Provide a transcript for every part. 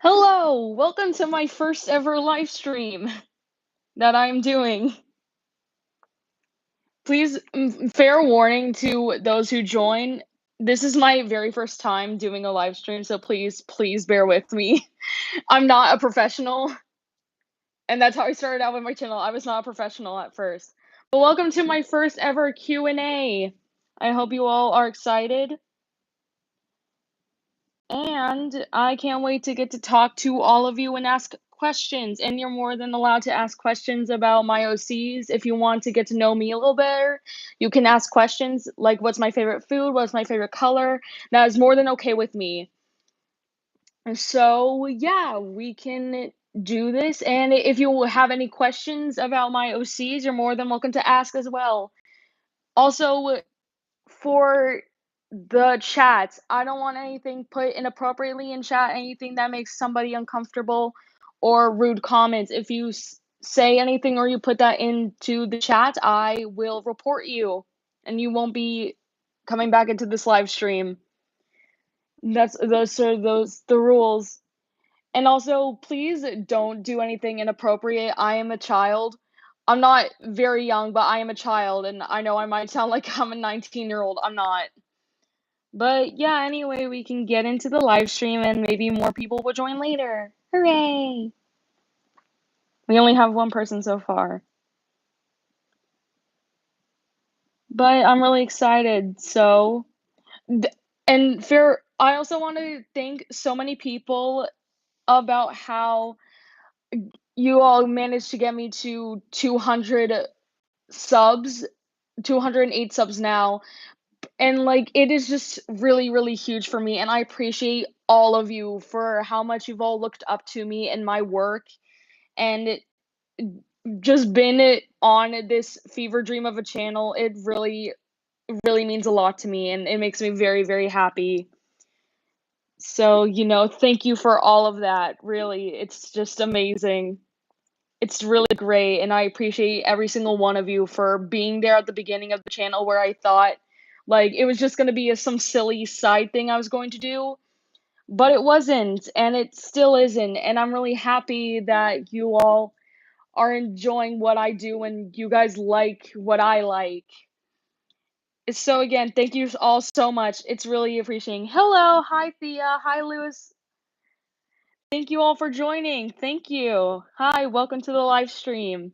Hello, welcome to my first ever live stream that I'm doing. Please, fair warning to those who join. This is my very first time doing a live stream, so please bear with me. I'm not a professional, and that's how I started out with my channel. I was not a professional at first. But welcome to my first ever Q&A. I hope you all are excited. And I can't wait to get to talk to all of you and ask questions. And you're more than allowed to ask questions about my OCs. If you want to get to know me a little better, you can ask questions like what's my favorite food, what's my favorite color. That is more than okay with me. And so, yeah, we can do this. And if you have any questions about my OCs, you're more than welcome to ask as well. Also, for the chats, I don't want anything put inappropriately in chat, anything that makes somebody uncomfortable or rude comments. If you say anything or you put that into the chat, I will report you and you won't be coming back into this live stream. Those are the rules. And also, please don't do anything inappropriate. I am a child. I'm not very young, but I am a child, and I know I might sound like I'm a 19-year-old. I'm not. But yeah, anyway, we can get into the live stream and maybe more people will join later. Hooray! We only have one person so far. But I'm really excited. So, and I also want to thank so many people about how you all managed to get me to 200 subs, 208 subs now. And like it is just really huge for me, and I appreciate all of you for how much you've all looked up to me and my work, and just been on this fever dream of a channel. It really means a lot to me, and it makes me very happy. So, thank you for all of that. Really, it's just amazing. It's really great, and I appreciate every single one of you for being there at the beginning of the channel where I thought like it was just going to be some silly side thing I was going to do, but it wasn't, and it still isn't. And I'm really happy that you all are enjoying what I do and you guys like what I like. So again, thank you all so much. It's really appreciating. Hello, hi Thea, hi Lewis. Thank you all for joining. Thank you. Hi, welcome to the live stream.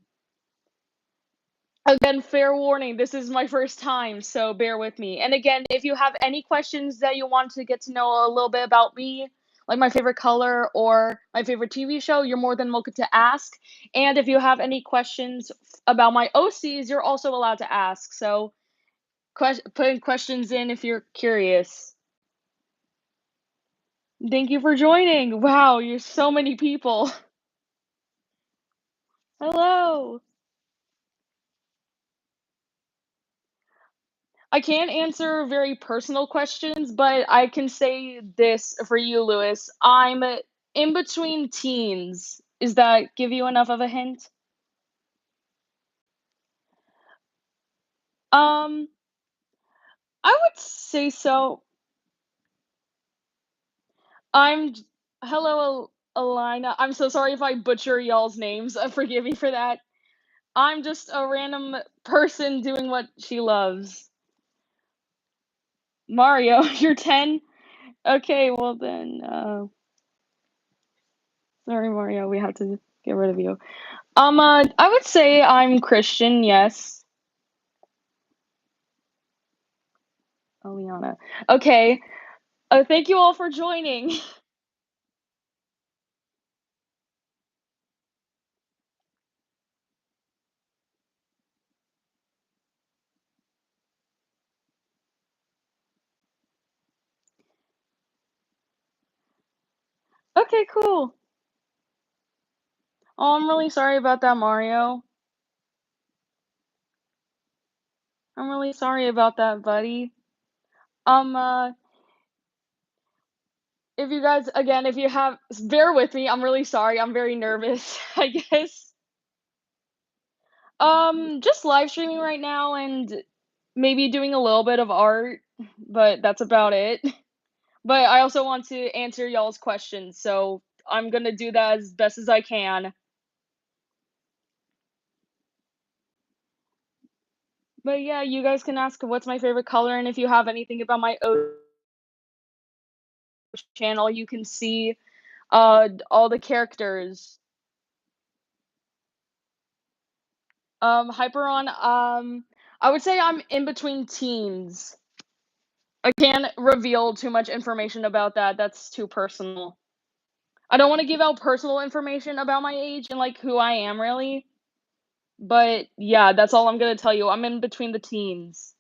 Again, fair warning, this is my first time, so bear with me. And again, if you have any questions that you want to get to know a little bit about me, like my favorite color or my favorite TV show, you're more than welcome to ask. And if you have any questions about my OCs, you're also allowed to ask. So put questions in if you're curious. Thank you for joining. Wow, you're so many people. Hello. I can't answer very personal questions, but I can say this for you, Lewis. I'm in between teens. Does that give you enough of a hint? Um, I would say so. I'm Hello, Alina. I'm so sorry if I butcher y'all's names. Forgive me for that. I'm just a random person doing what she loves. Mario, you're 10? Okay, well then, sorry, Mario, we have to get rid of you. I would say I'm Christian, yes. Eliana. Okay. Thank you all for joining. Okay, cool. Oh, I'm really sorry about that, Mario. I'm really sorry about that, buddy. Um, uh, if you guys, again, if you have, bear with me. I'm really sorry. I'm very nervous, I guess. Just live streaming right now and maybe doing a little bit of art, but that's about it. But I also want to answer y'all's questions, so I'm gonna do that as best as I can. But yeah, you guys can ask what's my favorite color, and if you have anything about my channel, you can see all the characters. Hyperon, I would say I'm in between teens. I can't reveal too much information about that. That's too personal. I don't want to give out personal information about my age and like who I am really. But yeah, that's all I'm gonna tell you. I'm in between the teens.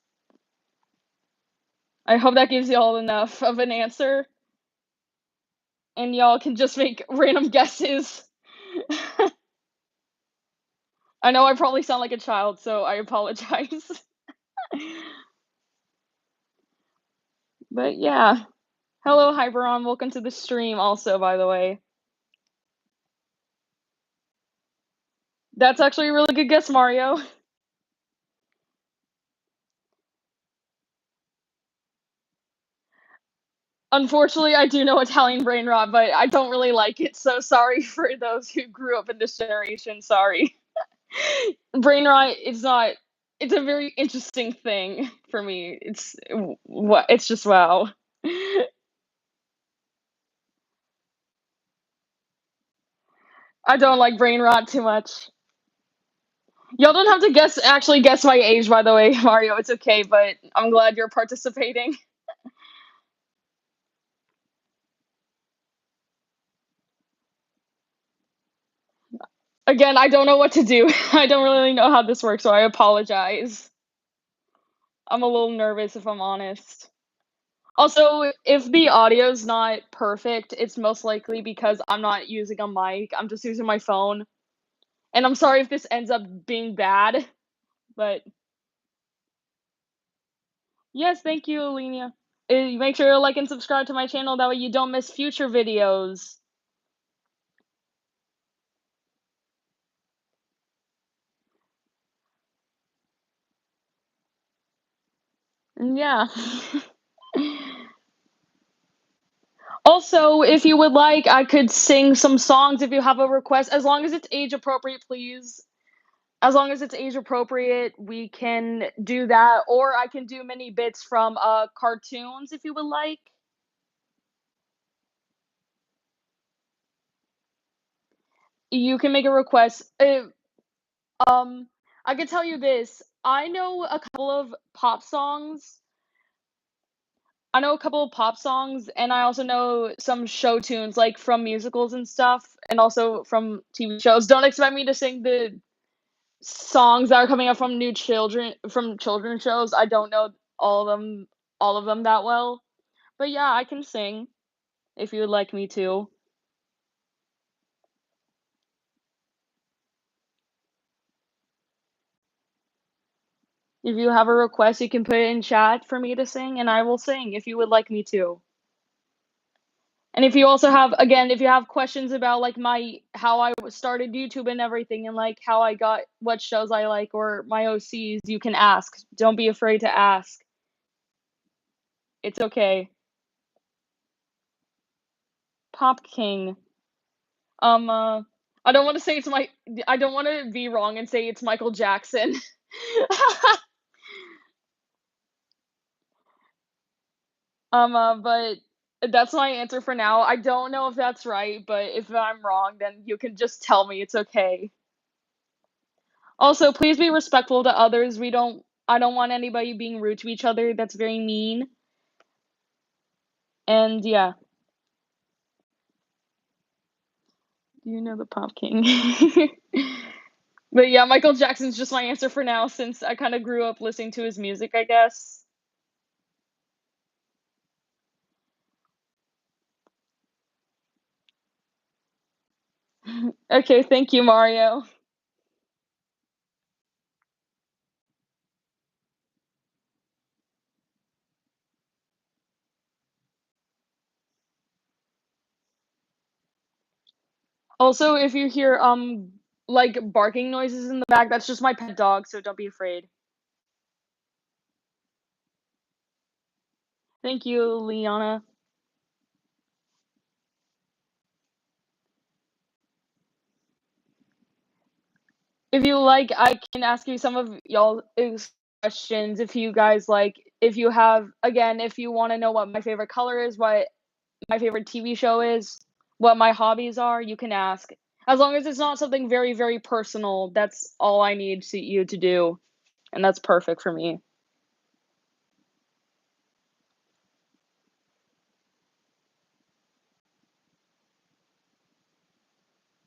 I hope that gives y'all enough of an answer, and y'all can just make random guesses. I know I probably sound like a child, so I apologize. But yeah. Hello, Hyperon. Welcome to the stream also, by the way. That's actually a really good guess, Mario. Unfortunately, I do know Italian brain rot, but I don't really like it, so sorry for those who grew up in this generation, sorry. Brain rot is not it's a very interesting thing for me. It's just wow. I don't like brain rot too much. Y'all don't have to actually guess my age, by the way, Mario. It's okay, but I'm glad you're participating. Again, I don't know what to do. I don't really know how this works, so I apologize. I'm a little nervous if I'm honest. Also, if the audio's not perfect, it's most likely because I'm not using a mic. I'm just using my phone. And I'm sorry if this ends up being bad, but yes, thank you, Alenia. Make sure to like and subscribe to my channel, that way you don't miss future videos. And yeah. Also, if you would like, I could sing some songs if you have a request, as long as it's age appropriate, please. As long as it's age appropriate, we can do that, or I can do mini bits from cartoons if you would like. You can make a request. Um, I can tell you this. I know a couple of pop songs, and I also know some show tunes, like from musicals and stuff, and also from TV shows. Don't expect me to sing the songs that are coming up from children's shows. I don't know all of them that well. But yeah, I can sing if you would like me to. If you have a request, you can put it in chat for me to sing, and I will sing if you would like me to. And if you also have, again, if you have questions about like my how I started YouTube and everything, and like how I got what shows I like or my OCs, you can ask. Don't be afraid to ask. It's okay. Pop King. Um, uh, I don't want to say it's my. I don't want to be wrong and say it's Michael Jackson. But that's my answer for now. I don't know if that's right, but if I'm wrong, then you can just tell me. It's okay. Also, please be respectful to others. I don't want anybody being rude to each other. That's very mean. And yeah. Do you know the Pop King? But yeah, Michael Jackson's just my answer for now since I kind of grew up listening to his music, I guess. Okay, thank you, Mario. Also, if you hear like barking noises in the back, that's just my pet dog, so don't be afraid. Thank you, Liana. If you like, I can ask you some of y'all's questions if you guys like. If you have, again, if you want to know what my favorite color is, what my favorite TV show is, what my hobbies are, you can ask. As long as it's not something very, very personal, that's all I need you to do, and that's perfect for me.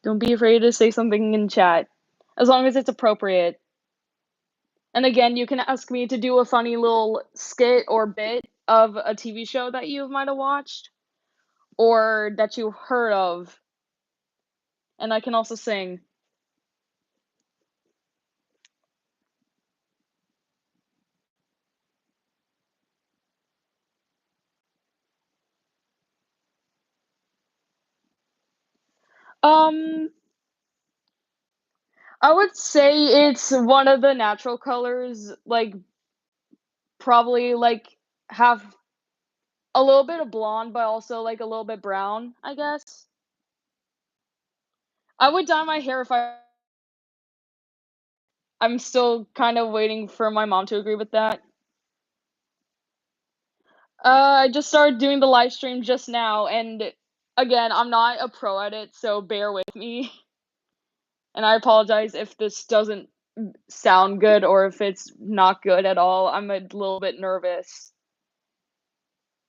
Don't be afraid to say something in chat, as long as it's appropriate. And again, you can ask me to do a funny little skit or bit of a TV show that you might have watched or that you heard of, and I can also sing. Um, I would say it's one of the natural colors, like, probably, like, have a little bit of blonde, but also, like, a little bit brown, I guess. I would dye my hair if I'm still kind of waiting for my mom to agree with that. I just started doing the live stream just now, and again, I'm not a pro at it, so bear with me. And I apologize if this doesn't sound good or if it's not good at all. I'm a little bit nervous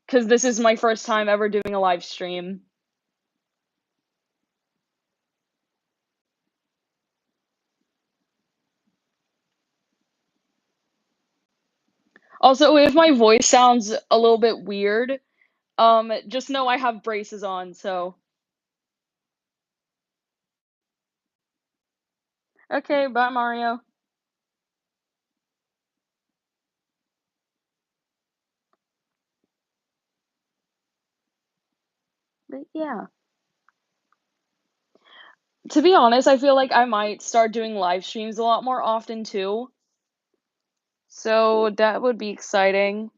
because this is my first time ever doing a live stream. Also, if my voice sounds a little bit weird, just know I have braces on, so okay, bye Mario. But yeah. To be honest, I feel like I might start doing live streams a lot more often too. So that would be exciting.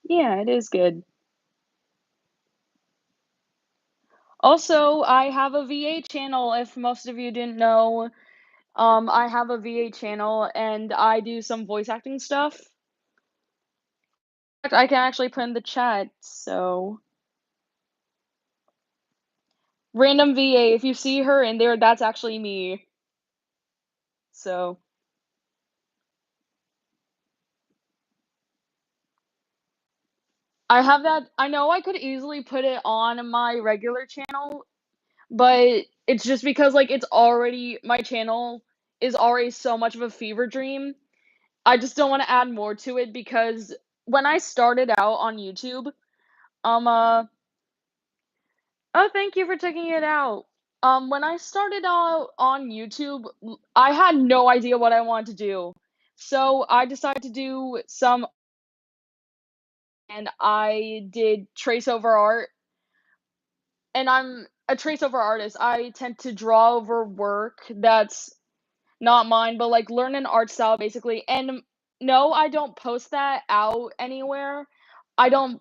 Yeah, it is good. Also, I have a VA channel if most of you didn't know. I have a VA channel and I do some voice acting stuff. In fact, I can actually put in the chat, so random VA, if you see her in there, that's actually me. So I have that. I know I could easily put it on my regular channel, but it's just because like it's already my channel is already so much of a fever dream. I just don't want to add more to it because when I started out on YouTube, um uh oh, thank you for taking it out. When I started out on YouTube, I had no idea what I wanted to do. So I decided to do some, and I did trace over art, and I'm a trace over artist. I tend to draw over work that's not mine, but like learn an art style basically. And no, I don't post that out anywhere. I don't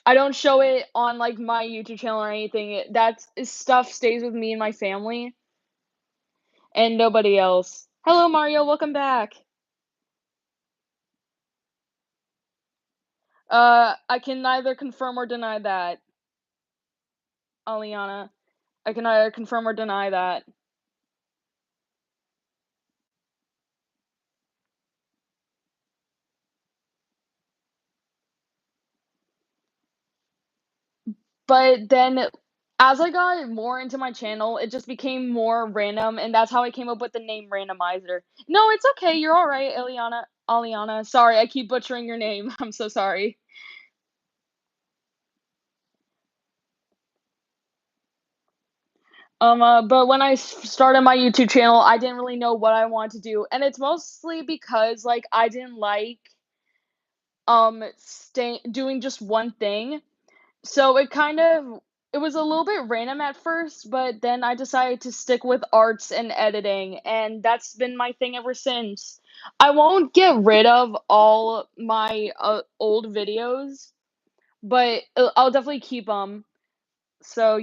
I don't show it on like my YouTube channel or anything. That stuff stays with me and my family and nobody else. Hello Mario, welcome back. I can neither confirm or deny that, Aliana. I can neither confirm or deny that. But then as I got more into my channel, it just became more random, and that's how I came up with the name Randomizer. No, it's okay. You're all right, Eliana. Aliana. Sorry, I keep butchering your name. I'm so sorry. But when started my YouTube channel, I didn't really know what I wanted to do, and it's mostly because like I didn't like stay doing just one thing. So it kind of it was a little bit random at first, but then I decided to stick with arts and editing, and that's been my thing ever since. I won't get rid of all my old videos, but I'll definitely keep them. So,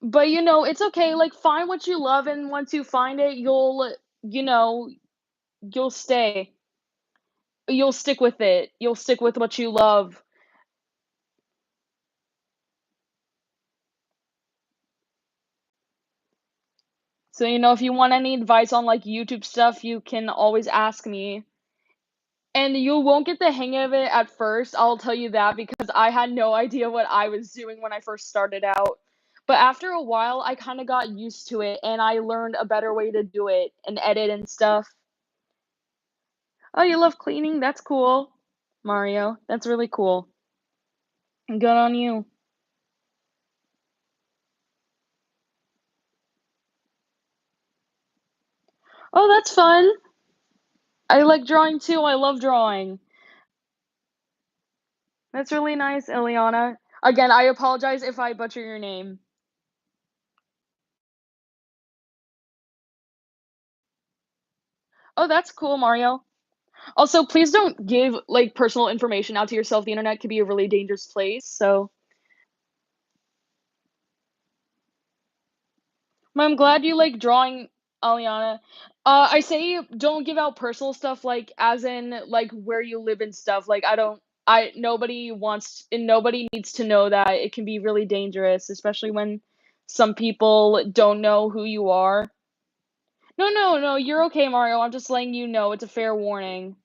but it's okay. Like, find what you love, and once you find it, you know, you'll stay. You'll stick with it. You'll stick with what you love. So, if you want any advice on like YouTube stuff, you can always ask me. And you won't get the hang of it at first, I'll tell you that, because I had no idea what I was doing when I first started out. But after a while, I kind of got used to it and I learned a better way to do it and edit and stuff. Oh, you love cleaning? That's cool, Mario. That's really cool. Good on you. Oh, that's fun. I like drawing too. I love drawing. That's really nice, Ileana. Again, I apologize if I butcher your name. Oh, that's cool, Mario. Also, please don't give, like, personal information out to yourself. The internet could be a really dangerous place, so but I'm glad you like drawing, Aliana. I say don't give out personal stuff, like, as in, like, where you live and stuff. Like, nobody wants and nobody needs to know that. It can be really dangerous, especially when some people don't know who you are. No, no, no, you're okay, Mario. I'm just letting you know. It's a fair warning.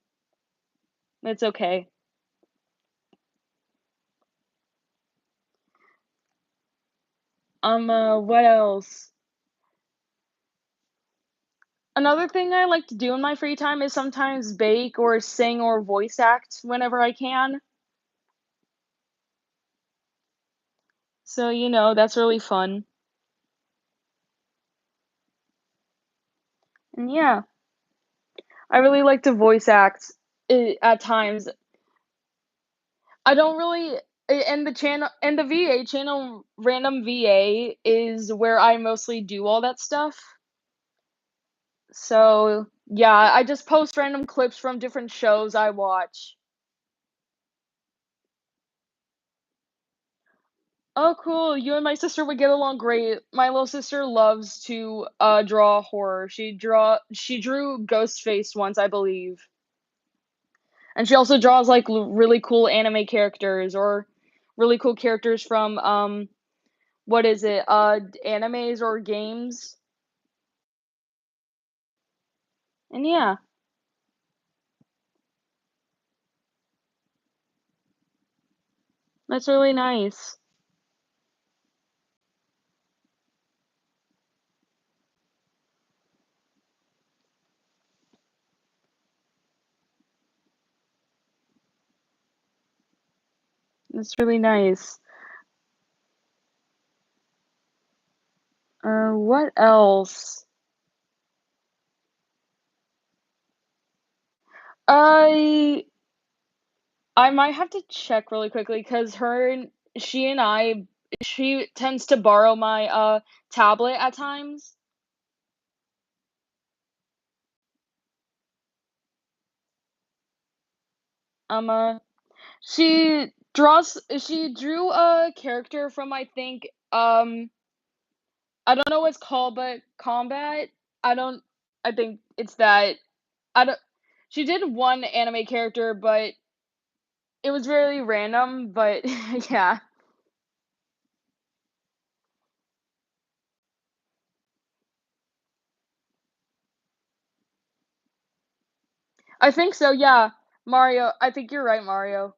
It's okay. What else? Another thing I like to do in my free time is sometimes bake or sing or voice act whenever I can. So, that's really fun. And yeah, I really like to voice act at times. I don't really and the channel and the VA channel Random VA is where I mostly do all that stuff. So, yeah, I just post random clips from different shows I watch. Oh, cool. You and my sister would get along great. My little sister loves to draw horror. She drew Ghostface once, I believe. And she also draws like really cool anime characters or really cool characters from what is it? Animes or games. And yeah, that's really nice. That's really nice. What else? I I might have to check really quickly because she and she tends to borrow my tablet at times. Um, uh, she drew a character from I think I don't know what it's called, but combat. I don't. I think it's that. I don't. She did one anime character, but it was really random. But yeah, I think so. Yeah, Mario. I think you're right, Mario.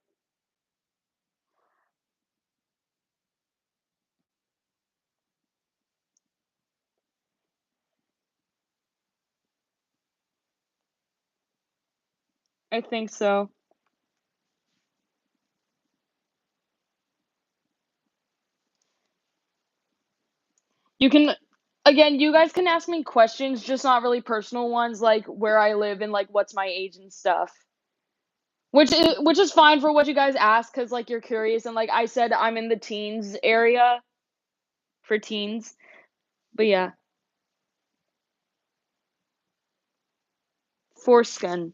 I think so. You can again, you guys can ask me questions, just not really personal ones like where I live and like what's my age and stuff. which is fine for what you guys ask, cause like, you're curious, and, like, I said I'm in the teens area for teens, but yeah. Foreskin.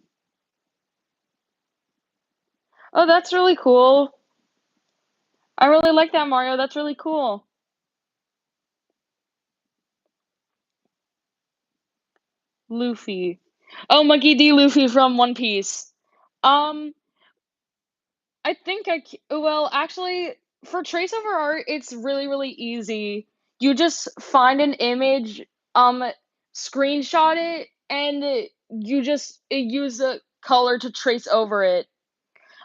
Oh, that's really cool. I really like that, Mario, that's really cool. Luffy. Oh, Monkey D. Luffy from One Piece. Um, I think well, actually, for traceover art, it's really, really easy. You just find an image, um, screenshot it, and you just use a color to trace over it.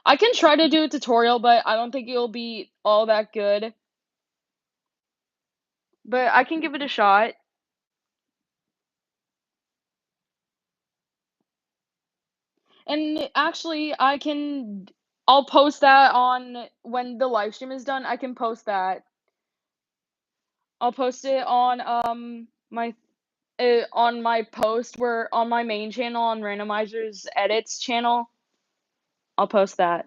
I can try to do a tutorial, but I don't think it'll be all that good. But I can give it a shot. And actually, I'll post that on when the live stream is done. I can post that. I'll post it on my post where on my main channel on Randomizer's edits channel. I'll post that.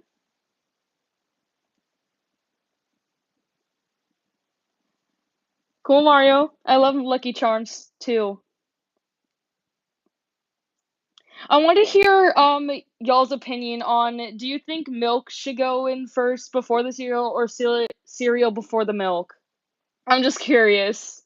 Cool, Mario. I love Lucky Charms too. I want to hear y'all's opinion on, do you think milk should go in first before the cereal, or cereal before the milk? I'm just curious.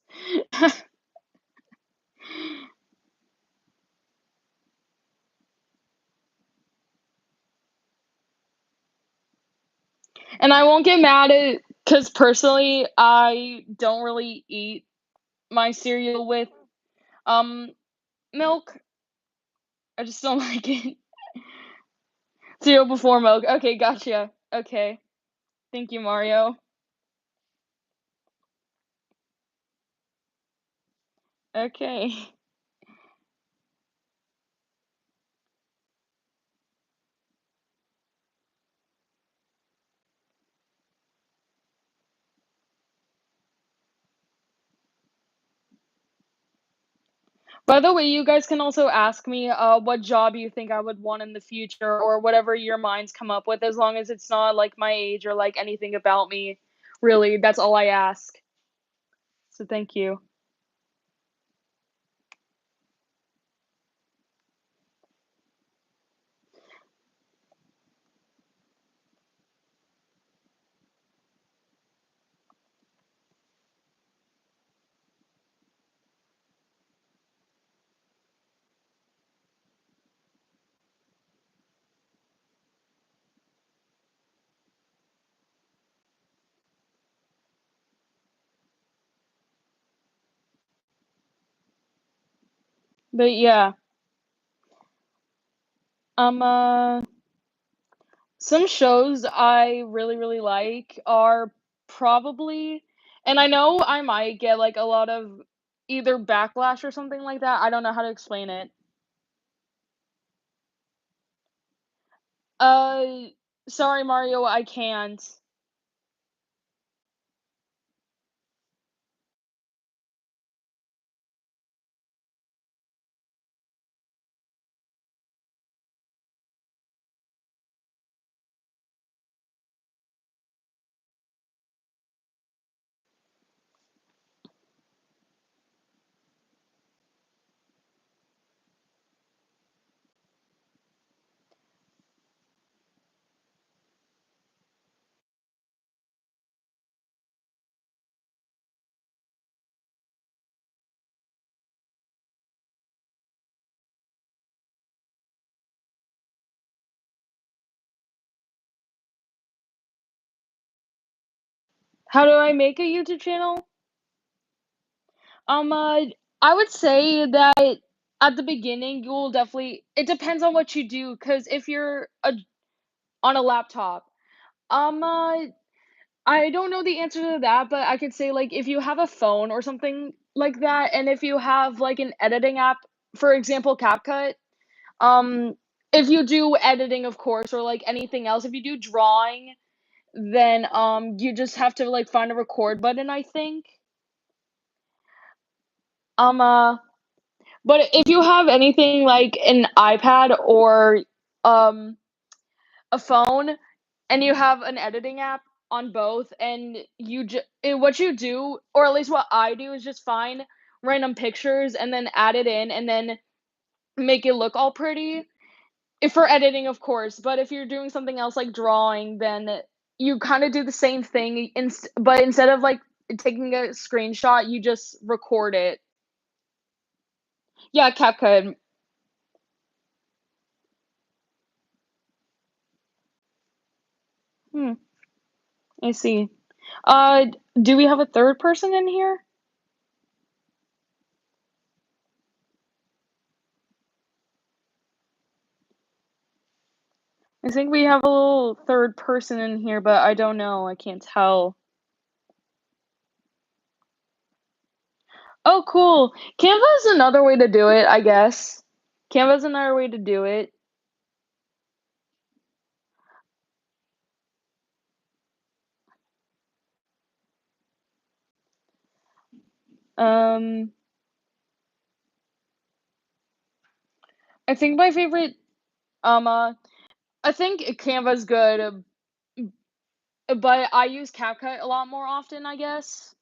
And I won't get mad at, because personally, I don't really eat my cereal with um milk. I just don't like it. Cereal before milk. Okay, gotcha. Okay. Thank you, Mario. Okay. By the way, you guys can also ask me what job you think I would want in the future, or whatever your minds come up with, as long as it's not like my age or like anything about me. Really, that's all I ask. So thank you. But yeah, um, uh, some shows I really, really like are probably, and I know I might get like a lot of either backlash or something like that. I don't know how to explain it. Uh, Sorry, Mario, I can't. How do I make a YouTube channel? Um, uh, I would say that at the beginning, you'll definitely. It depends on what you do, because if you're on a laptop, um, uh, I don't know the answer to that, but I could say, like, if you have a phone or something like that, and if you have like an editing app, for example, CapCut, um, if you do editing, of course, or like anything else, if you do drawing, then you just have to like find a record button, I think. Um, uh, but if you have anything like an iPad or um a phone and you have an editing app on both, and what you do, or at least what I do, is just find random pictures and then add it in and then make it look all pretty. If for editing, of course, but if you're doing something else like drawing, then you kinda do the same thing, but instead of, like, taking a screenshot, you just record it. Yeah, CapCut. Hmm, I see. Uh, do we have a third person in here? I think we have a little third person in here, but I don't know, I can't tell. Oh, cool. Canva is another way to do it, I guess. Canva's another way to do it. Um, I think my favorite, um, uh I think Canva's good, but I use CapCut a lot more often, I guess.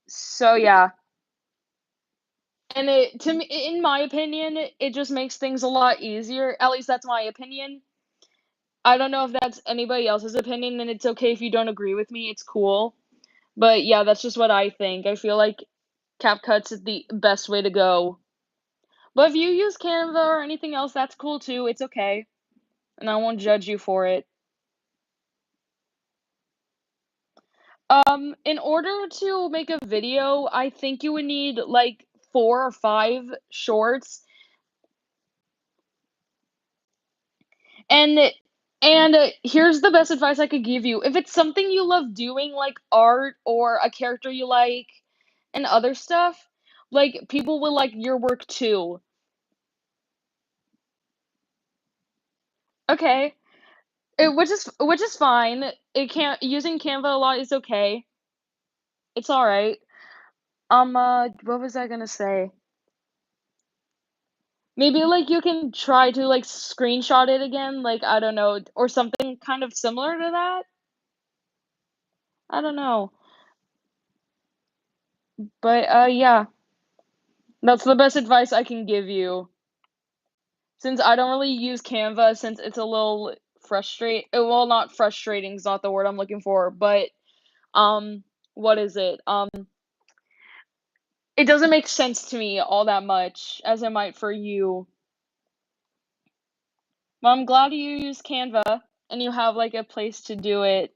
So, yeah. And to me, in my opinion, it just makes things a lot easier. At least that's my opinion. I don't know if that's anybody else's opinion, and it's okay if you don't agree with me, it's cool. But yeah, that's just what I think. I feel like CapCut's is the best way to go. But if you use Canva or anything else, that's cool too. It's okay. And I won't judge you for it. In order to make a video, I think you would need like 4 or 5 shorts. And here's the best advice I could give you. If it's something you love doing, like art or a character you like and other stuff, like people will like your work too. Okay. Which is fine. It can't using Canva a lot is okay. It's all right. What was I gonna say? Maybe like you can try to like screenshot it again, like I don't know, or something kind of similar to that. I don't know, but yeah, that's the best advice I can give you. Since I don't really use Canva, since it's a little well, not frustrating is not the word I'm looking for, but um, what is it? It doesn't make sense to me all that much as it might for you. But I'm glad you use Canva and you have like a place to do it.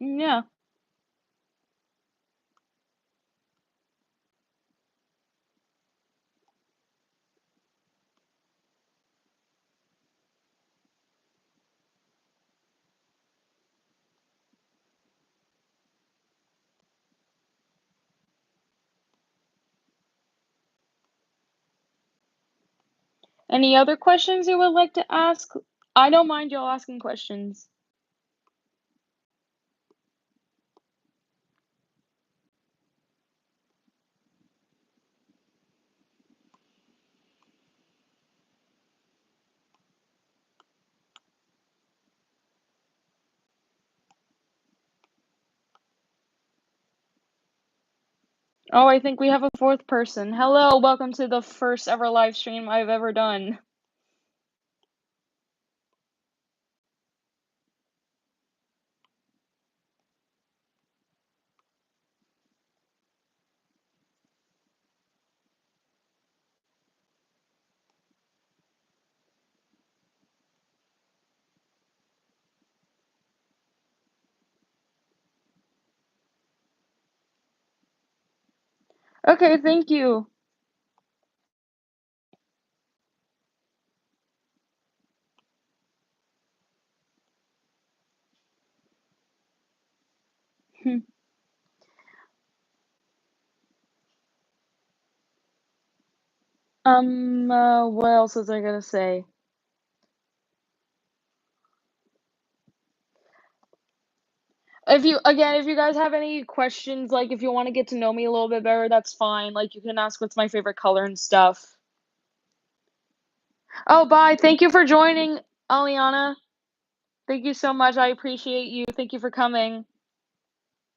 Yeah. Any other questions you would like to ask? I don't mind y'all asking questions. Oh, I think we have a fourth person. Hello, welcome to the first ever live stream I've ever done. Okay, thank you. What else was I gonna say? If you guys have any questions, like if you want to get to know me a little bit better, that's fine. Like you can ask what's my favorite color and stuff. Oh, bye. Thank you for joining, Aliana. Thank you so much. I appreciate you. Thank you for coming.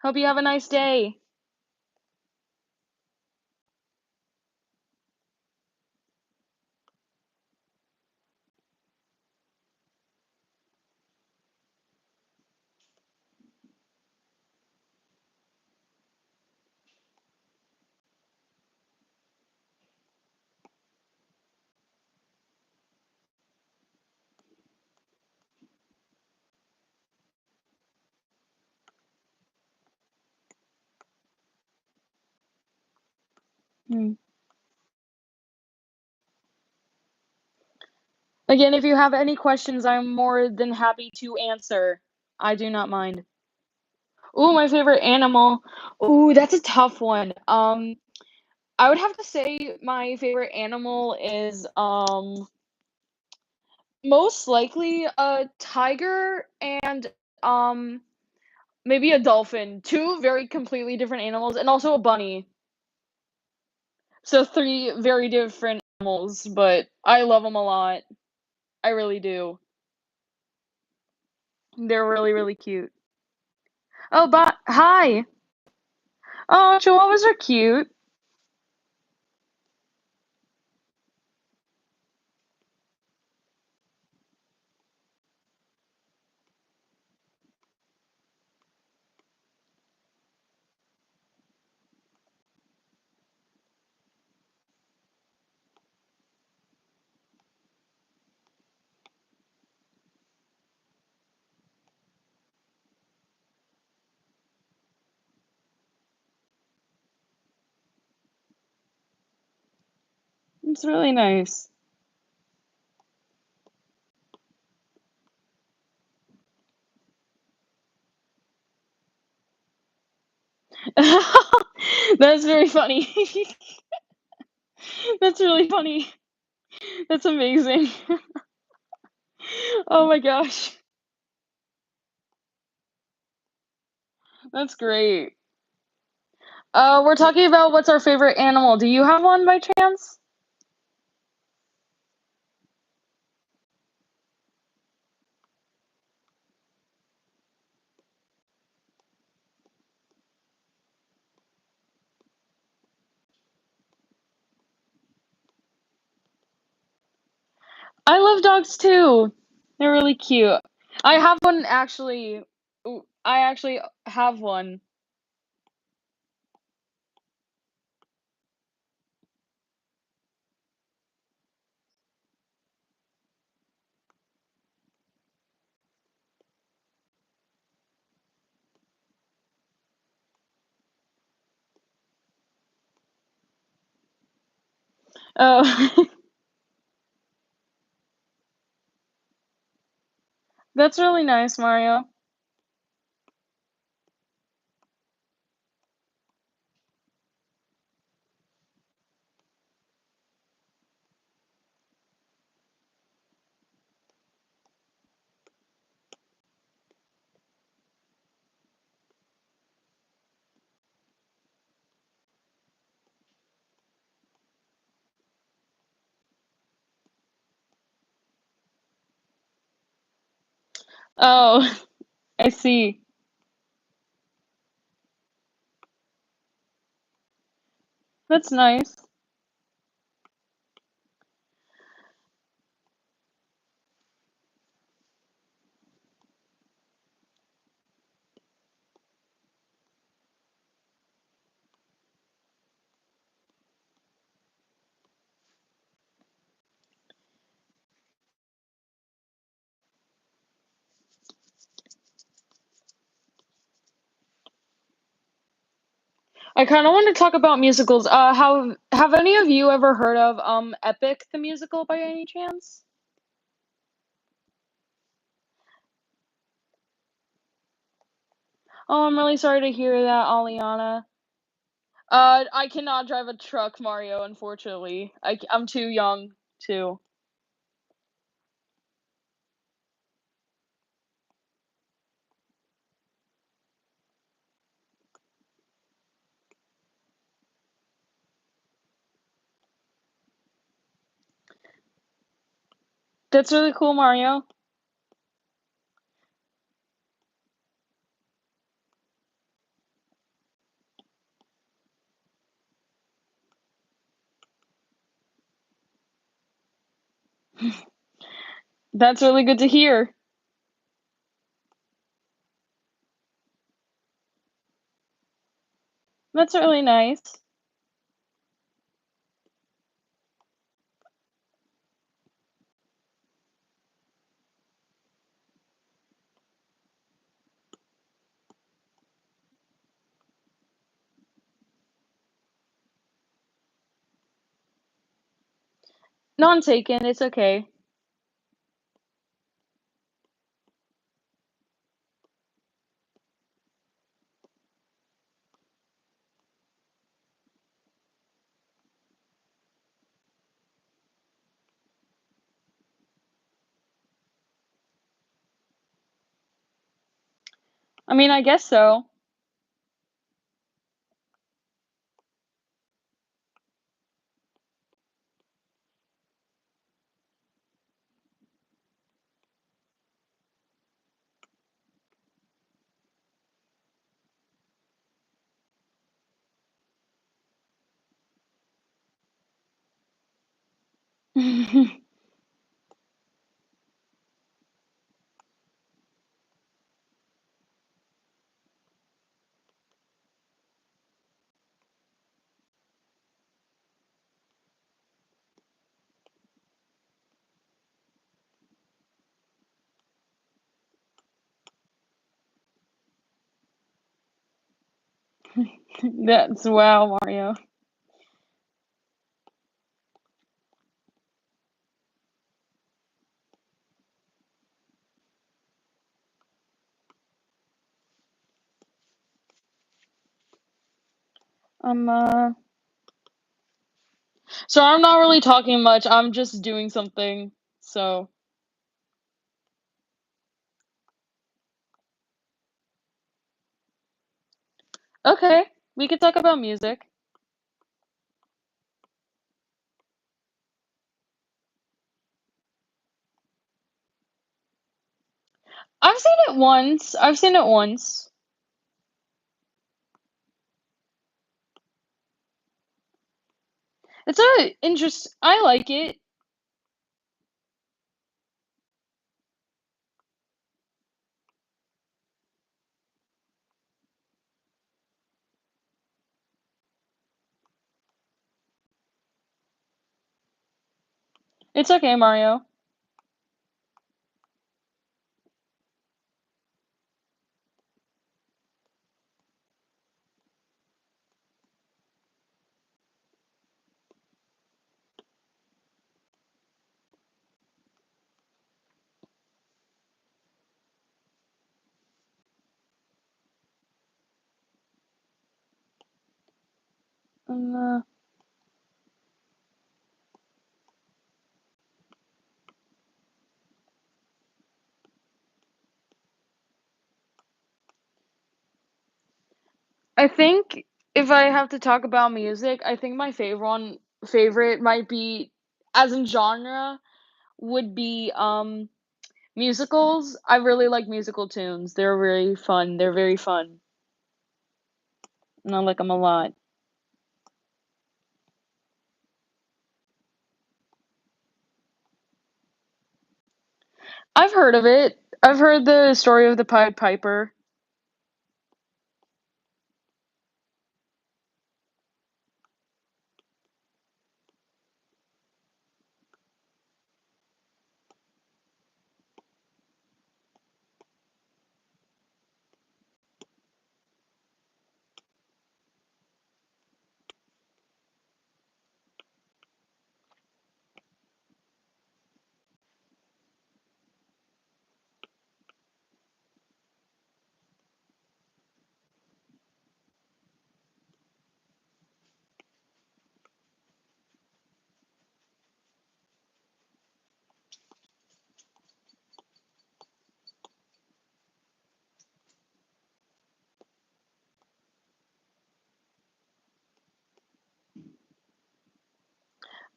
Hope you have a nice day. Hmm. Again, if you have any questions, I'm more than happy to answer. I do not mind. Ooh, my favorite animal. Ooh, that's a tough one. I would have to say my favorite animal is most likely a tiger and um maybe a dolphin. Two very completely different animals, and also a bunny. So three very different animals, but I love them a lot. I really do. They're really, really cute. Oh, but hi. Oh, chihuahuas are cute. It's really nice. That's very funny. That's really funny. That's amazing. Oh my gosh. That's great. We're talking about what's our favorite animal. Do you have one by chance? I love dogs too. They're really cute. I have one actually. I actually have one. Oh, that's really nice, Mario. Oh, I see. That's nice. I kind of want to talk about musicals. Have any of you ever heard of Epic the musical by any chance? Oh, I'm really sorry to hear that, Aliana. I cannot drive a truck, Mario, unfortunately. I'm too young to. That's really cool, Mario. That's really good to hear. That's really nice. None taken, it's okay. I mean, I guess so. That's wow, Mario. I'm, so I'm not really talking much, I'm just doing something, so okay, we could talk about music. I've seen it once, I've seen it once. It's a interest I like it. It's okay, Mario. Uh, I think if I have to talk about music, I think my favorite might be as in genre would be musicals. I really like musical tunes. They're really fun. They're very fun. And I like them a lot. I've heard of it. I've heard the story of the Pied Piper.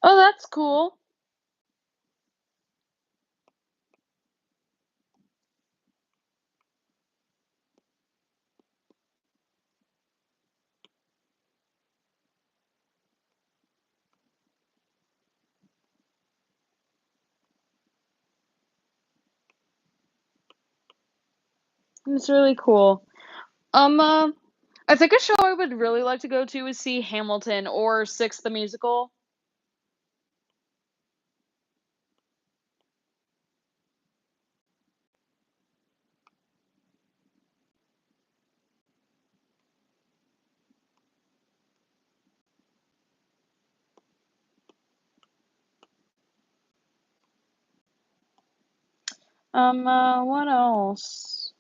Oh, that's cool. It's really cool. I think a show I would really like to go to is see Hamilton or Six the Musical. What else?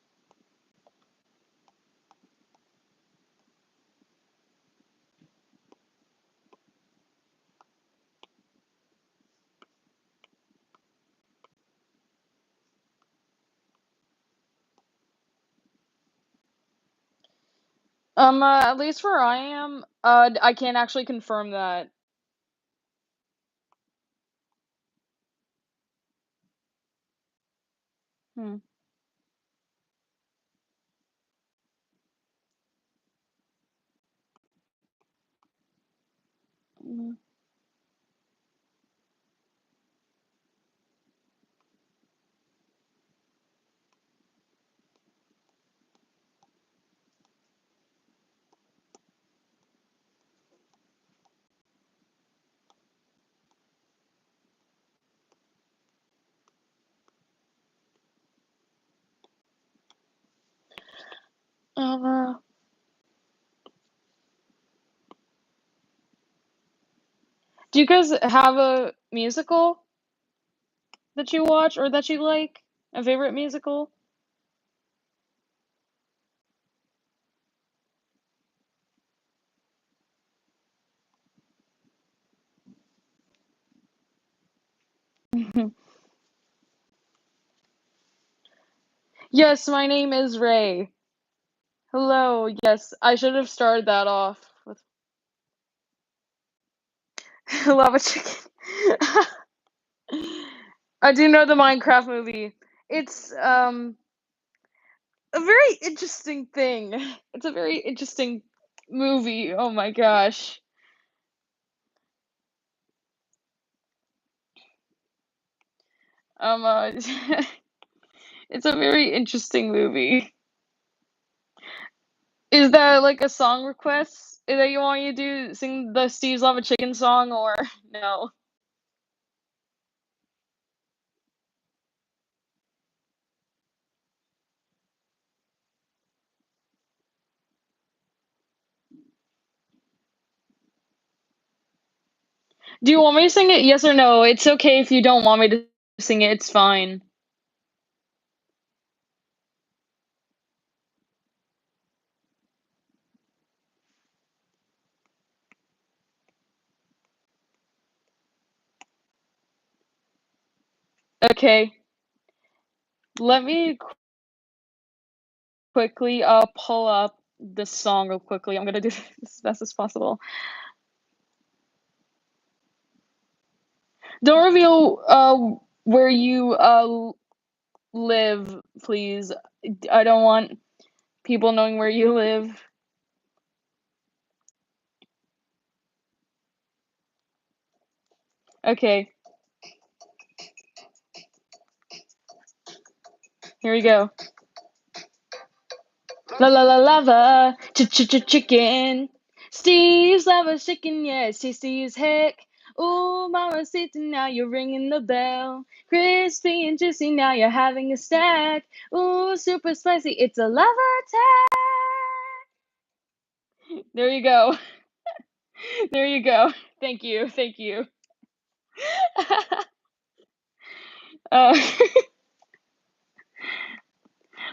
At least where I am, I can't actually confirm that. Hmm. Mm. Uh, do you guys have a musical that you watch or that you like? A favorite musical? Yes, my name is Ray. Hello. Yes, I should have started that off with lava chicken. I do know the Minecraft movie. It's a very interesting thing. It's a very interesting movie. Oh my gosh. Um, uh, it's a very interesting movie. Is that like a song request that you want you to do? Sing the Steve's Lava Chicken song or no? Do you want me to sing it? Yes or no? It's okay if you don't want me to sing it. It's fine. Okay. Let me quickly pull up the song real quickly. I'm gonna do this as best as possible. Don't reveal where you live, please. I don't want people knowing where you live. Okay, here we go. La la la lava, chicken. Steve's lava chicken, yeah, it's tasty as heck. Ooh, mama sitting now, you're ringing the bell. Crispy and juicy, now you're having a snack. Ooh, super spicy, it's a lava attack. There you go. There you go. Thank you. Thank you. uh,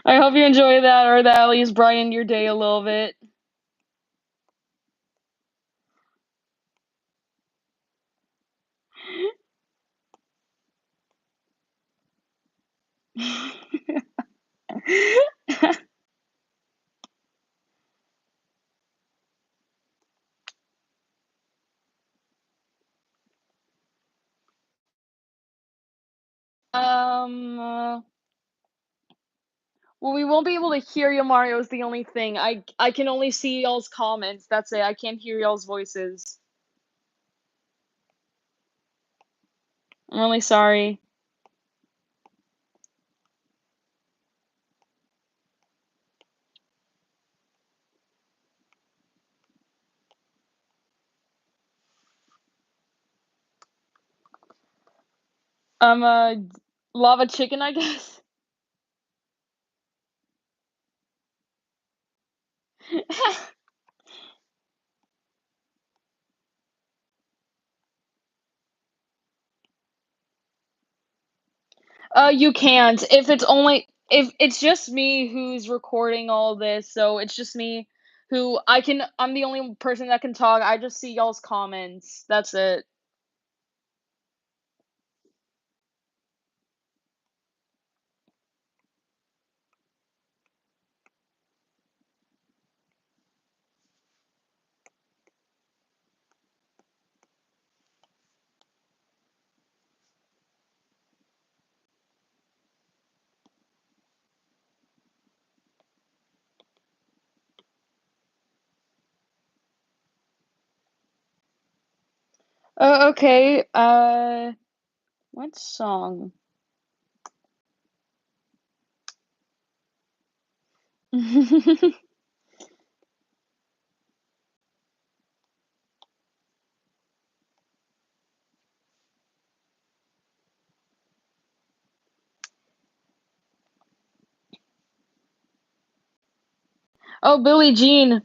I hope you enjoy that, or that at least brightened your day a little bit. Uh, well, we won't be able to hear you, Mario. Is the only thing. I can only see y'all's comments. That's it. I can't hear y'all's voices. I'm really sorry. A lava chicken, I guess. You can't if it's just me who's recording all this, so it's just me who I'm the only person that can talk. I just see y'all's comments. That's it. Okay. What song? Oh, Billie Jean.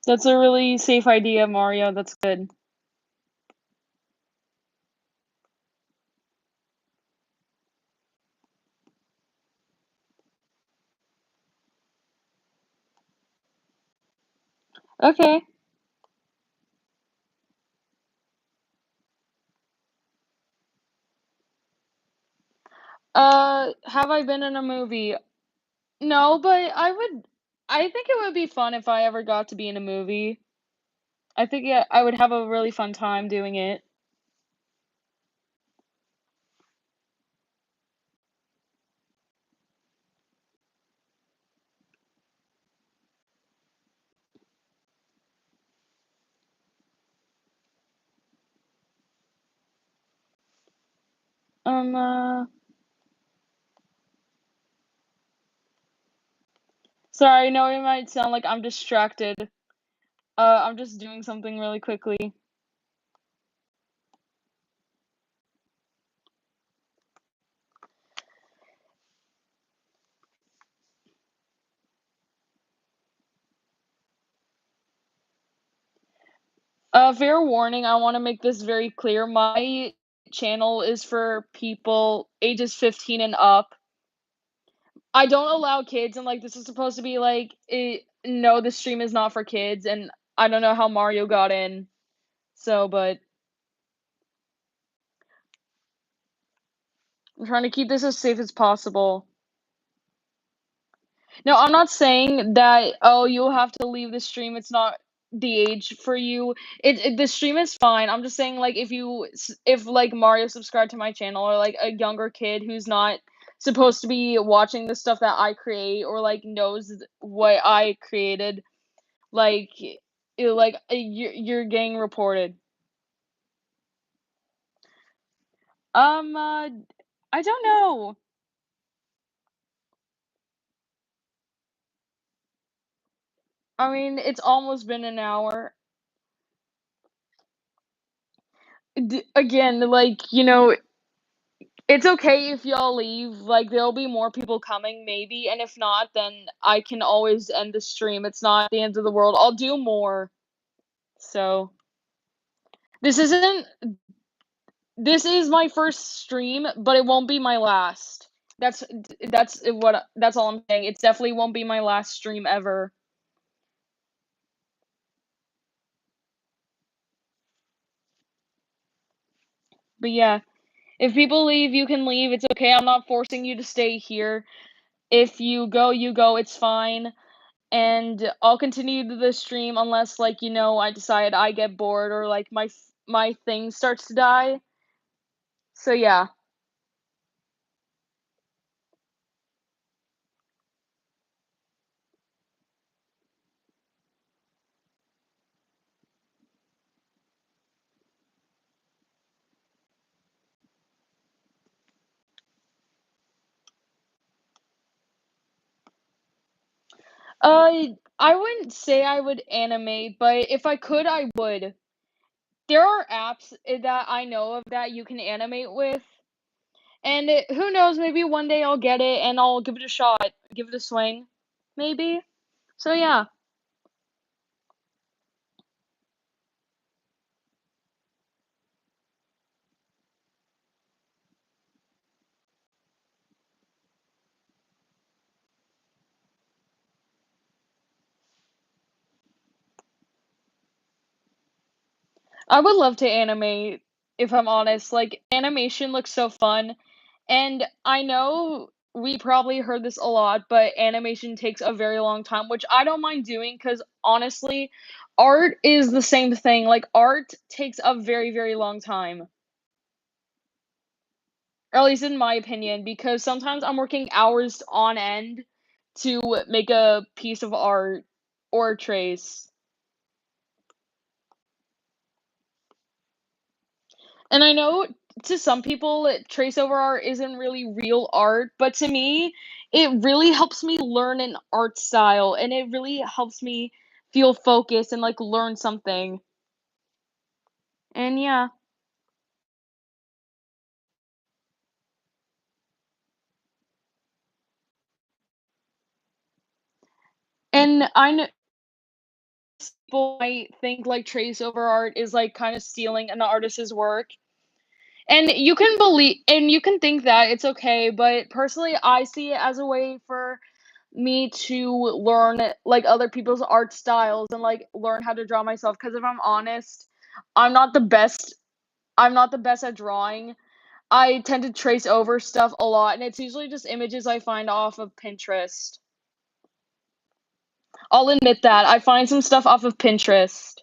That's a really safe idea, Mario. That's good. Okay. Have I been in a movie? No, but I think it would be fun if I ever got to be in a movie. I think, yeah, I would have a really fun time doing it. Um, uh, Sorry, I know it might sound like I'm distracted. I'm just doing something really quickly. Fair warning, I want to make this very clear. My channel is for people ages 15 and up. I don't allow kids, and like this is supposed to be like, no, the stream is not for kids, and I don't know how Mario got in. So, but I'm trying to keep this as safe as possible. No, I'm not saying that, oh, you'll have to leave the stream. It's not the age for you. The stream is fine. I'm just saying, like, if like Mario subscribed to my channel, or like a younger kid who's not supposed to be watching the stuff that I create, or like knows what I created, like, you're getting reported. Um, uh, I don't know. I mean, it's almost been an hour. Again, like, it's okay if y'all leave, like, there'll be more people coming, maybe, and if not, then I can always end the stream. It's not the end of the world. I'll do more. So, this isn't this is my first stream, but it won't be my last. That's all I'm saying. It definitely won't be my last stream ever. But yeah, if people leave, you can leave. It's okay. I'm not forcing you to stay here. If you go, you go. It's fine. and I'll continue the stream unless, like, I decide I get bored or, like, my thing starts to die. So, yeah. I wouldn't say I would animate, but if I could, I would. There are apps that I know of that you can animate with, and who knows, maybe one day I'll get it and I'll give it a shot, give it a swing, maybe. So, yeah. I would love to animate, if I'm honest. Like, animation looks so fun. And I know we probably heard this a lot, but animation takes a very long time, which I don't mind doing because honestly, art is the same thing. Like, art takes a very, very long time. Or at least in my opinion, because sometimes I'm working hours on end to make a piece of art or a trace. And I know to some people, trace over art isn't really real art, but to me, it really helps me learn an art style and it really helps me feel focused and like learn something. And yeah. And I know people might think like trace over art is like kind of stealing an artist's work. And you can think that it's okay, but personally I see it as a way for me to learn like other people's art styles and like learn how to draw myself because if I'm honest, I'm not the best I'm not the best at drawing. I tend to trace over stuff a lot and it's usually just images I find off of Pinterest. I'll admit that. I find some stuff off of Pinterest.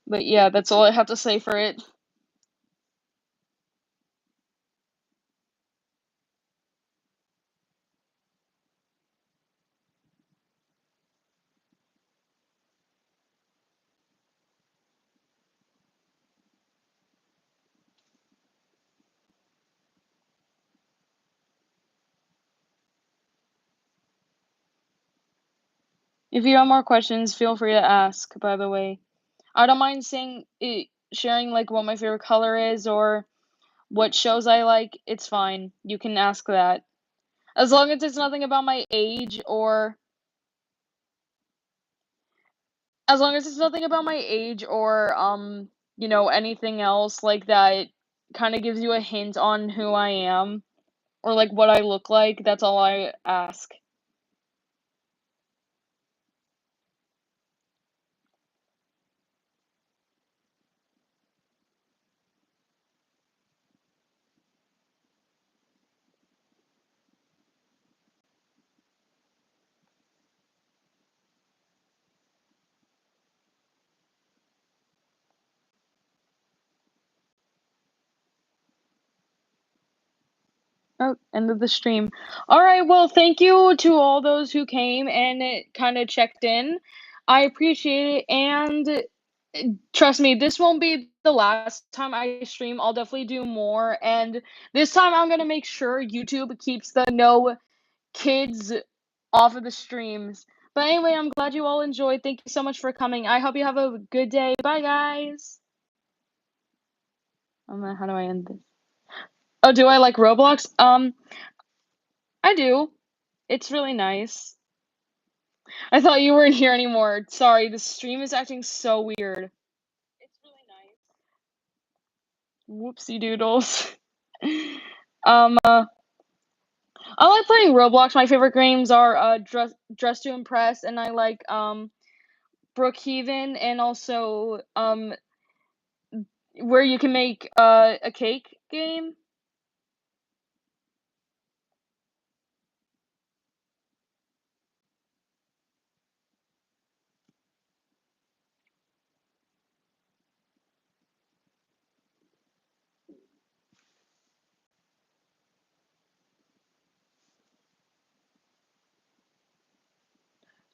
But yeah, that's all I have to say for it. If you have more questions, feel free to ask, by the way. I don't mind sharing like what my favorite color is or what shows I like. It's fine. You can ask that. As long as it's nothing about my age or as long as it's nothing about my age or anything else like that kind of gives you a hint on who I am or like what I look like, that's all I ask. Oh, end of the stream. All right, well, thank you to all those who came and it kind of checked in. I appreciate it and trust me, this won't be the last time I stream. I'll definitely do more and this time I'm going to make sure YouTube keeps the no kids off of the streams. But anyway, I'm glad you all enjoyed. Thank you so much for coming. I hope you have a good day. Bye, guys. How do I end this? Oh, do I like Roblox? I do. It's really nice. I thought you weren't here anymore. Sorry, the stream is acting so weird. It's really nice. Whoopsie doodles. um, uh, I like playing Roblox. My favorite games are Dress to Impress, and I like Brookhaven, and also where you can make a cake game.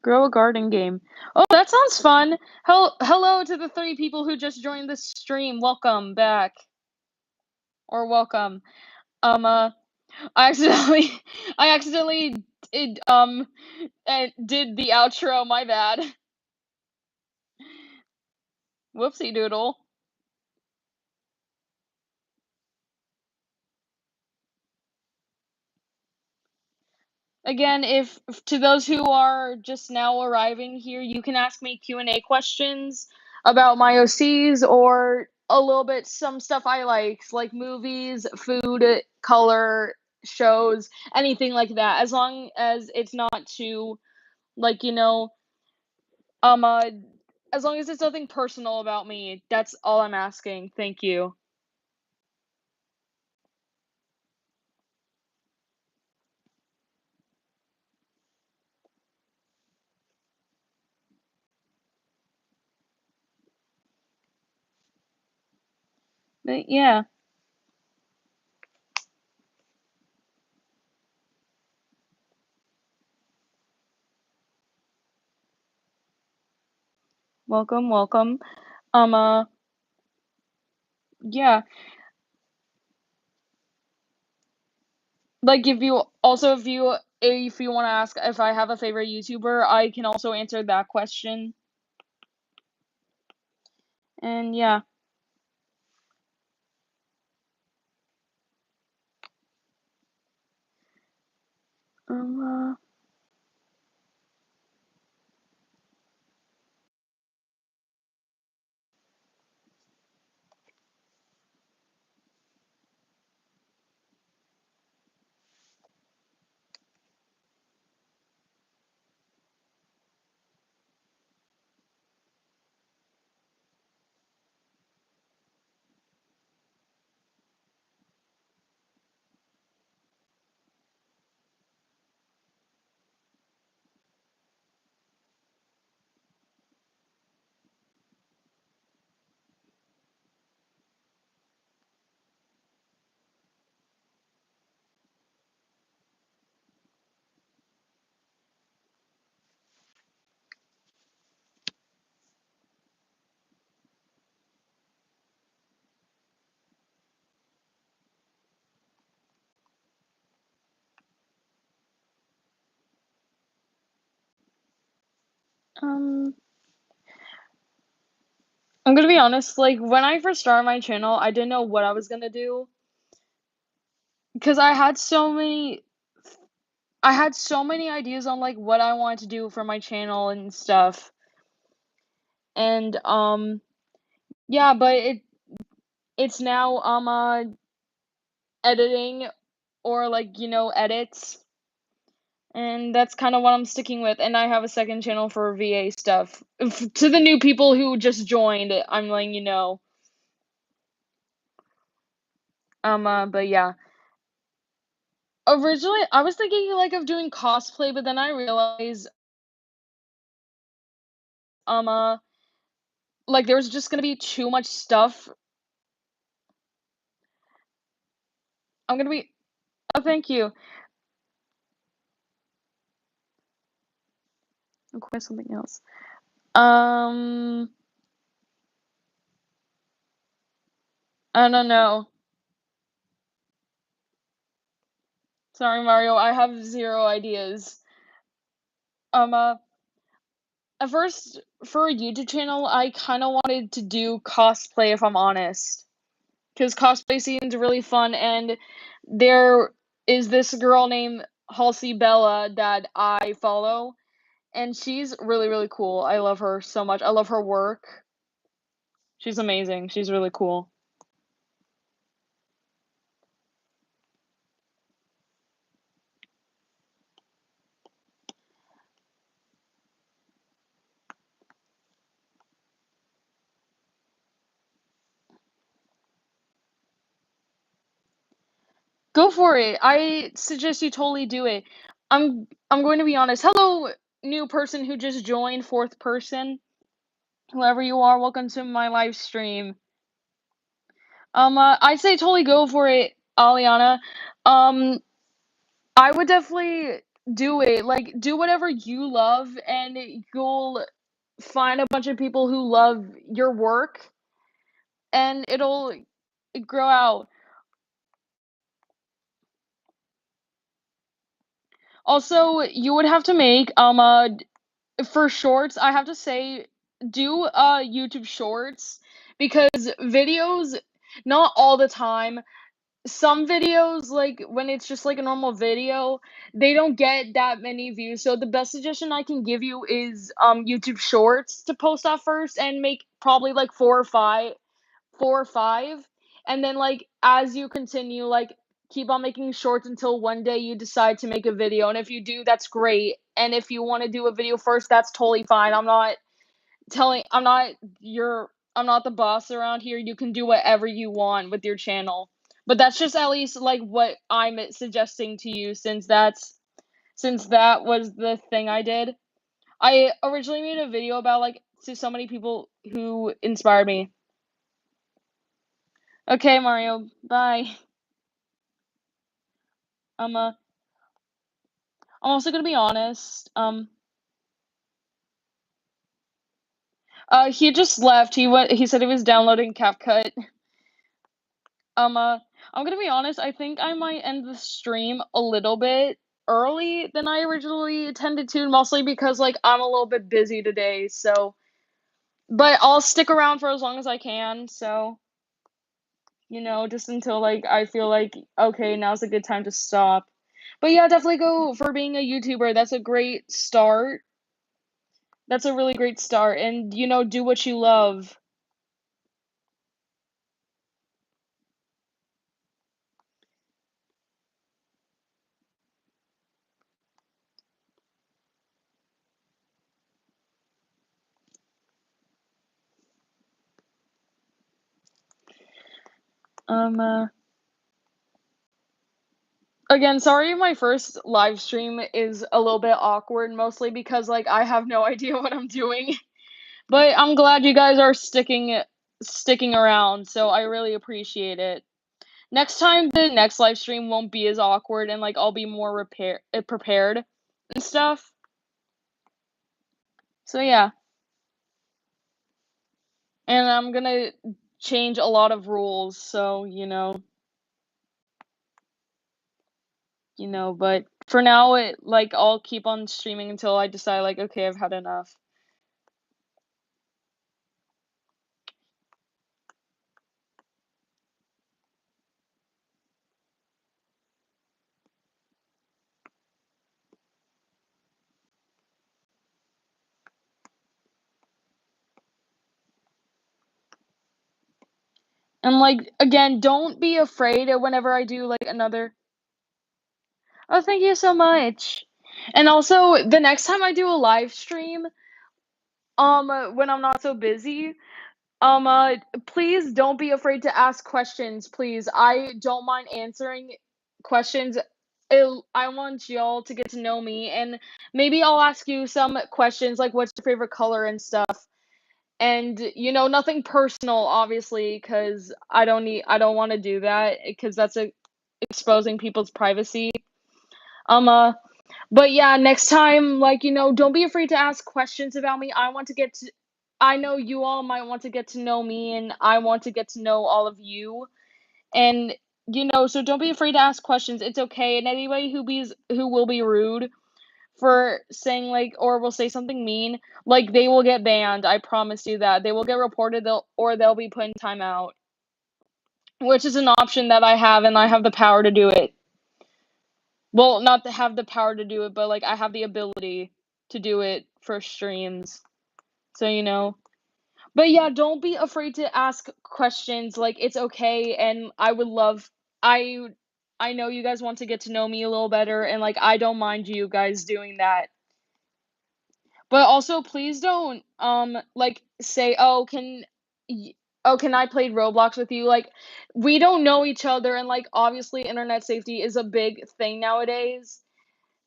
Grow a garden game. Oh, that sounds fun. Hello to the 3 people who just joined the stream. Welcome back. Or welcome. I accidentally I accidentally did, did the outro, my bad. Whoopsie doodle. Again, if to those who are just now arriving here, you can ask me Q&A questions about my OCs or a little bit some stuff I like movies, food, color, shows, anything like that. As long as it's not too like, um uh, as long as it's nothing personal about me, that's all I'm asking. Thank you. But yeah, welcome, welcome. Um uh yeah. Like, if you wanna ask if I have a favorite YouTuber, I can also answer that question. And yeah. Um, um, I'm gonna be honest, like, when I first started my channel, I didn't know what I was gonna do, because I had so many ideas on, like, what I wanted to do for my channel and stuff, and, yeah, but it's now, editing or, like, edits. And that's kind of what I'm sticking with. And I have a second channel for VA stuff. To the new people who just joined, I'm letting you know. But yeah. Originally, I was thinking like of doing cosplay, but then I realized, um, uh, like there was just gonna be too much stuff. I'm gonna be. Oh, thank you. I'm quite something else. Um, I don't know. Sorry, Mario. I have zero ideas. Um, uh, at first, for a YouTube channel, I kind of wanted to do cosplay, if I'm honest. Because cosplay seems really fun, and there is this girl named Halsey Bella that I follow, and she's really, really cool. I love her so much. I love her work. She's amazing. She's really cool. Go for it. I suggest you totally do it. I'm going to be honest. Hello, new person who just joined, fourth person. Whoever you are, welcome to my live stream. I say totally go for it, Aliana. Um, I would definitely do it. Like, do whatever you love, and you'll find a bunch of people who love your work, and it'll grow out. Also, you would have to make for shorts, I have to say, do YouTube shorts because videos, not all the time. Some videos, like when it's just like a normal video, they don't get that many views. So the best suggestion I can give you is YouTube shorts to post off first and make probably like four or five, and then like as you continue, like keep on making shorts until one day you decide to make a video. And if you do, that's great. And if you want to do a video first, that's totally fine. Telling I'm not your I'm not the boss around here. You can do whatever you want with your channel. But that's just at least like what I'm suggesting to you, since that was the thing I did. I originally made a video about like to so many people who inspired me. Okay, Mario. Bye. I'm also gonna be honest. He just left. He said he was downloading CapCut. Um, uh, I'm gonna be honest, I think I might end the stream a little bit early than I originally intended to, mostly because, like, I'm a little bit busy today, so but I'll stick around for as long as I can, so, just until, like, I feel like, okay, now's a good time to stop. But yeah, definitely go for being a YouTuber. That's a great start. That's a really great start, and, do what you love. Um, uh Again, sorry my first live stream is a little bit awkward, mostly because, like, I have no idea what I'm doing. But I'm glad you guys are sticking around, so I really appreciate it. Next time, the next live stream won't be as awkward, and, like, I'll be more prepared and stuff. So, yeah. And I'm gonna change a lot of rules, so, but for now, I'll keep on streaming until I decide, like, okay, I've had enough. And, like, again, don't be afraid whenever I do, like, another. Oh, thank you so much. And also, the next time I do a live stream, when I'm not so busy, um, uh, please don't be afraid to ask questions, please. I don't mind answering questions. I want y'all to get to know me, and maybe I'll ask you some questions like what's your favorite color and stuff. And nothing personal, obviously, because I don't want to do that because that's exposing people's privacy. Um, uh, but yeah, next time, like, don't be afraid to ask questions about me. I know you all might want to get to know me, and I want to get to know all of you. And, so don't be afraid to ask questions. It's okay. And anybody who will be rude for saying, like, or will say something mean, like, they will get banned. I promise you that. They will get reported, they'll be put in timeout, which is an option that I have, and I have the power to do it. Well, not to have the power to do it, but, like, I have the ability to do it for streams. So, But yeah, don't be afraid to ask questions. Like, it's okay, and I I know you guys want to get to know me a little better, and, like, I don't mind you guys doing that. But also, please don't like say, y- "Oh, can I play Roblox with you?" Like, we don't know each other, and, like, obviously internet safety is a big thing nowadays.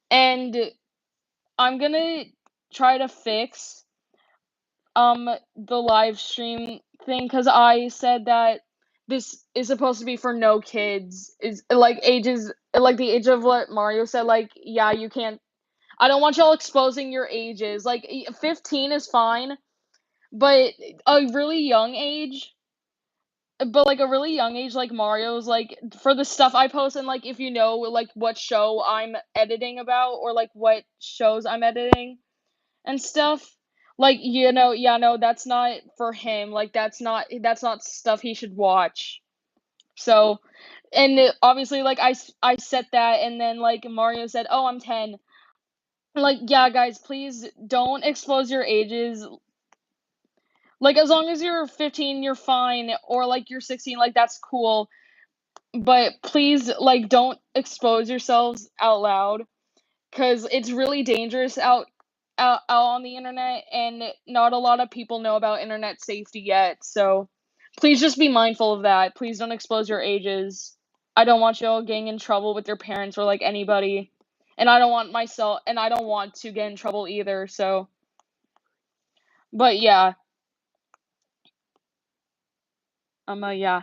And I'm gonna try to fix the live stream thing, because I said that this is supposed to be for no kids. Is like ages like the age of what Mario said, like, yeah, you can't I don't want y'all exposing your ages. Like 15 is fine, but a really young age, like a really young age, like Mario's, like for the stuff I post, and like if you know like what show I'm editing about, or like what shows I'm editing and stuff, like yeah, no, that's not for him. Like that's not stuff he should watch. So, and obviously, like I said that, and then like Mario said, "Oh, I'm 10." Like, yeah, guys, please don't expose your ages. Like, as long as you're 15, you're fine, or like you're 16, like that's cool. But please, like, don't expose yourselves out loud, because it's really dangerous out on the internet, and not a lot of people know about internet safety yet. So, please just be mindful of that. Please don't expose your ages. I don't want y'all getting in trouble with your parents or like anybody. And I don't want to get in trouble either. So, but yeah, yeah.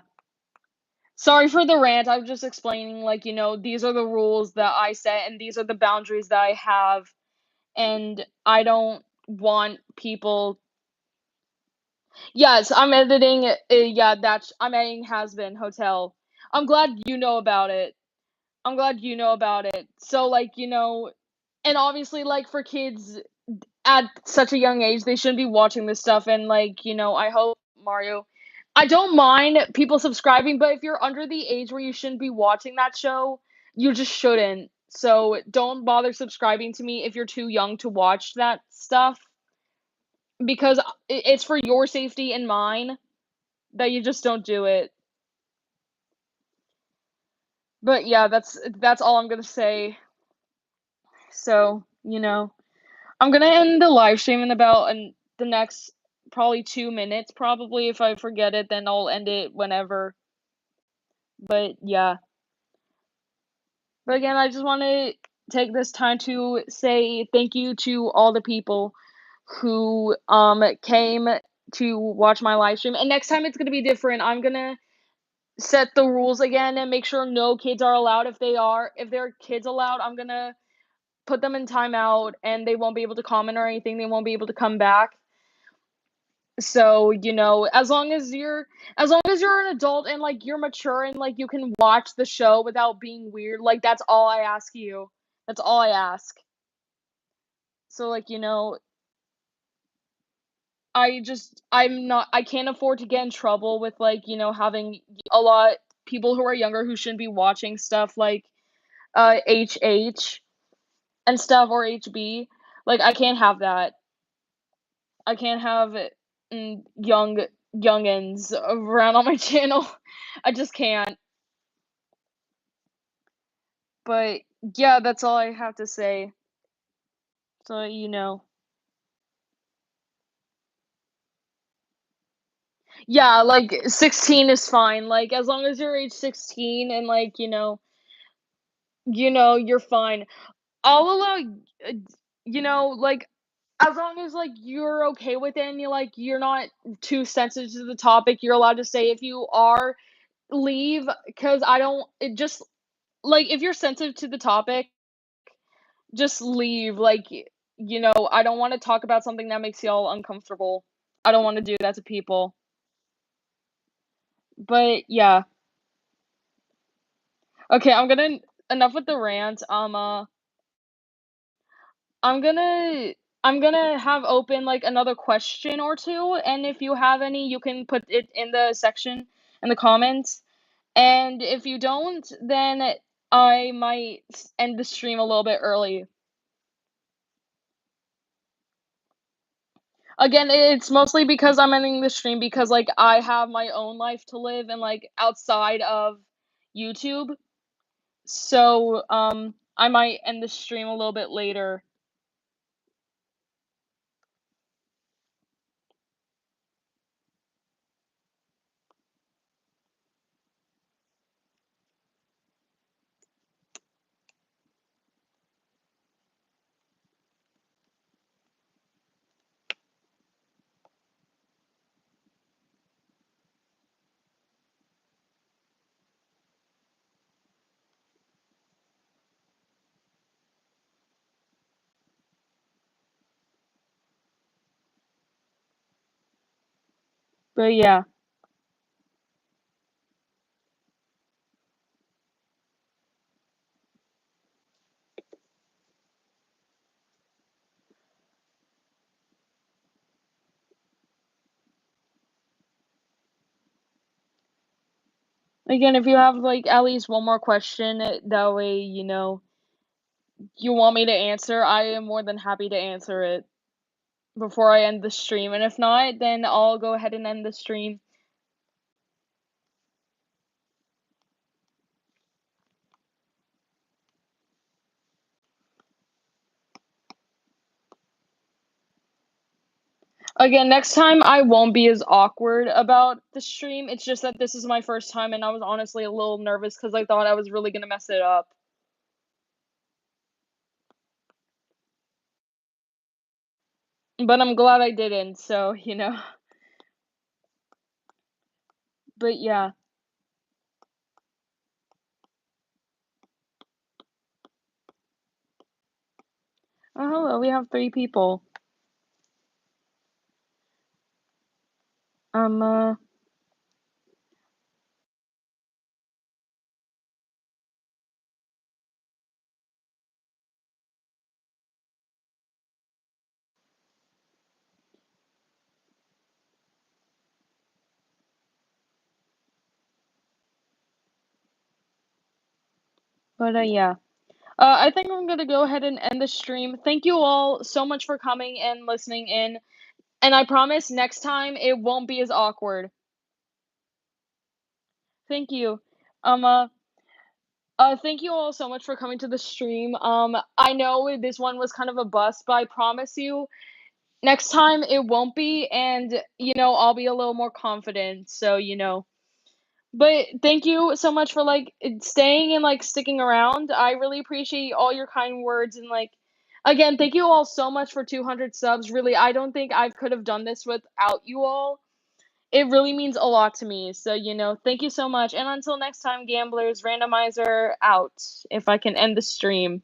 Sorry for the rant. I'm just explaining, like, these are the rules that I set, and these are the boundaries that I have, and I don't want people. Yes, I'm editing. Yeah, I'm editing Has Been Hotel. I'm glad you know about it. I'm glad you know about it. So, like, and obviously, like, for kids at such a young age, they shouldn't be watching this stuff. And, like, I hope Mario. I don't mind people subscribing, but if you're under the age where you shouldn't be watching that show, you just shouldn't. So, don't bother subscribing to me if you're too young to watch that stuff, because it's for your safety and mine that you just don't do it. But yeah, that's all I'm gonna say. So, I'm gonna end the live stream in about the next probably 2 minutes. Probably if I forget it, then I'll end it whenever. But yeah. But again, I just want to take this time to say thank you to all the people who came to watch my live stream. And next time it's gonna be different. I'm gonna set the rules again and make sure no kids are allowed. If there are kids allowed, I'm gonna put them in timeout, and they won't be able to comment or anything. They won't be able to come back. So, as long as you're an adult, and like you're mature, and like you can watch the show without being weird, like that's all I ask you. That's all I ask. So, like, I can't afford to get in trouble with, like, having a lot people who are younger who shouldn't be watching stuff like HH and stuff, or HB. Like, I can't have that. I can't have youngins around on my channel. I just can't. But yeah, that's all I have to say. So yeah, like 16 is fine. Like as long as you're age 16, and like you're fine. I'll allow like as long as like you're okay with it, and you're not too sensitive to the topic, you're allowed to say. If you are, leave, because I don't it just like if you're sensitive to the topic, just leave. Like, I don't want to talk about something that makes y'all uncomfortable. I don't want to do that to people. But yeah. Okay, enough with the rant. I'm gonna have open like another question or two, and if you have any, you can put it in the section in the comments. And if you don't, then I might end the stream a little bit early. Again, it's mostly because I'm ending the stream, because like I have my own life to live, and like outside of YouTube. So I might end the stream a little bit later. But yeah. Again, if you have, like, at least one more question, that way, you want me to answer, I am more than happy to answer it before I end the stream, and if not, then I'll go ahead and end the stream. Again, next time I won't be as awkward about the stream, it's just that this is my first time, and I was honestly a little nervous because I thought I was really gonna mess it up. But I'm glad I didn't, so, But yeah. Oh, hello, we have 3 people. Um, uh yeah. I think I'm gonna go ahead and end the stream. Thank you all so much for coming and listening in, and I promise next time it won't be as awkward. Thank you. Um, uh, thank you all so much for coming to the stream. I know this one was kind of a bust, but I promise you, next time it won't be, and I'll be a little more confident. So. But thank you so much for like staying and like sticking around. I really appreciate all your kind words and like again, thank you all so much for 200 subs. Really, I don't think I could have done this without you all. It really means a lot to me. So, thank you so much. And until next time, gamblers, randomizer out if I can end the stream.